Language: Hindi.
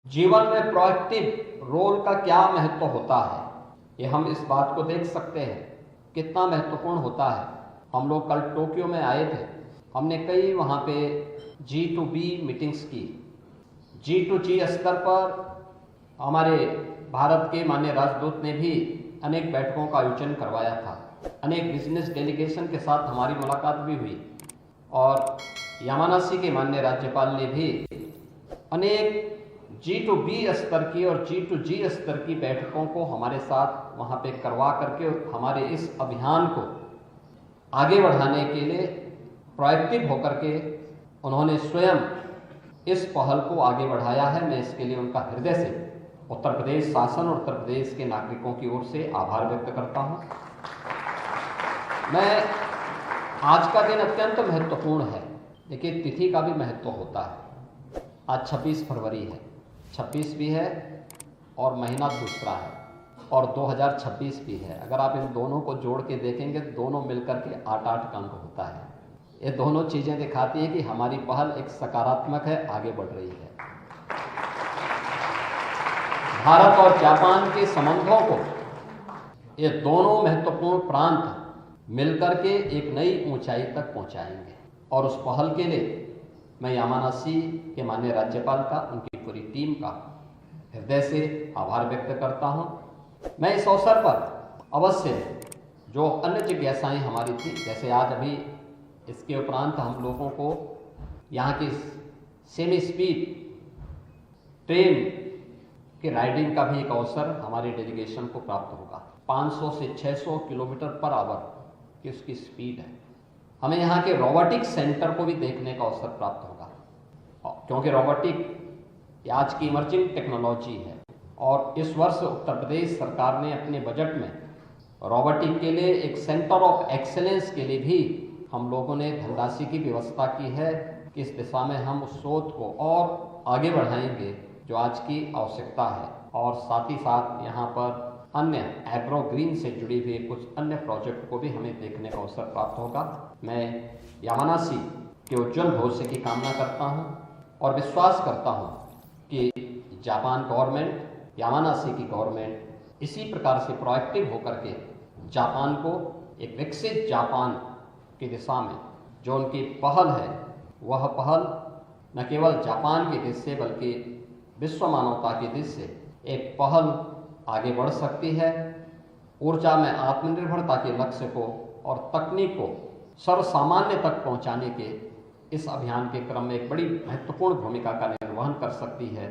जीवन में प्रोएक्टिव रोल का क्या महत्व होता है, ये हम इस बात को देख सकते हैं कितना महत्वपूर्ण होता है। हम लोग कल टोक्यो में आए थे, हमने कई वहाँ पे G2B मीटिंग्स की। G2G स्तर पर हमारे भारत के माननीय राजदूत ने भी अनेक बैठकों का आयोजन करवाया था। अनेक बिजनेस डेलीगेशन के साथ हमारी मुलाकात भी हुई और यामानासी के माननीय राज्यपाल ने भी अनेक G2B स्तर की और G2G स्तर की बैठकों को हमारे साथ वहाँ पे करवा करके हमारे इस अभियान को आगे बढ़ाने के लिए प्रोएक्टिव होकर के उन्होंने स्वयं इस पहल को आगे बढ़ाया है। मैं इसके लिए उनका हृदय से उत्तर प्रदेश शासन और उत्तर प्रदेश के नागरिकों की ओर से आभार व्यक्त करता हूँ। मैं आज का दिन अत्यंत महत्वपूर्ण है। देखिए, तिथि का भी महत्व होता है। आज 26 फरवरी है, 26 भी है और महीना दूसरा है और 2026 भी है। अगर आप इन दोनों को जोड़ के देखेंगे तो दोनों मिलकर के 8-8 अंक होता है। ये दोनों चीज़ें दिखाती है कि हमारी पहल एक सकारात्मक है, आगे बढ़ रही है। भारत और जापान के संबंधों को ये दोनों महत्वपूर्ण प्रांत मिलकर के एक नई ऊंचाई तक पहुंचाएंगे और उस पहल के लिए मैं यामानासी के माननीय राज्यपाल का, उनकी पूरी टीम का हृदय से आभार व्यक्त करता हूं। मैं इस अवसर पर अवश्य जो अन्य जिज्ञासाएं हमारी थी, जैसे आज अभी इसके उपरांत हम लोगों को यहाँ की सेमी स्पीड ट्रेन की राइडिंग का भी एक अवसर हमारी डेलीगेशन को प्राप्त होगा। 500 से 600 किलोमीटर पर आवर की उसकी स्पीड है। हमें यहाँ के रोबोटिक सेंटर को भी देखने का अवसर प्राप्त होगा, क्योंकि रोबोटिक आज की इमर्जिंग टेक्नोलॉजी है और इस वर्ष उत्तर प्रदेश सरकार ने अपने बजट में रोबोटिक के लिए एक सेंटर ऑफ एक्सेलेंस के लिए भी हम लोगों ने धनराशि की व्यवस्था की है कि इस दिशा में हम उस शोध को और आगे बढ़ाएंगे जो आज की आवश्यकता है। और साथ ही साथ यहाँ पर अन्य एग्रो ग्रीन से जुड़ी हुई कुछ अन्य प्रोजेक्ट को भी हमें देखने का अवसर प्राप्त होगा। मैं यामानासी के उज्जवल भविष्य की कामना करता हूँ और विश्वास करता हूँ कि जापान गवर्नमेंट, यामानासी की गवर्नमेंट इसी प्रकार से प्रोएक्टिव होकर के जापान को एक विकसित जापान की दिशा में जो उनकी पहल है, वह पहल न केवल जापान की दिशा से बल्कि विश्व मानवता की दिशा से एक पहल आगे बढ़ सकती है। ऊर्जा में आत्मनिर्भरता के लक्ष्य को और तकनीक को सर्वसामान्य तक पहुंचाने के इस अभियान के क्रम में एक बड़ी महत्वपूर्ण भूमिका का निर्वहन कर सकती है।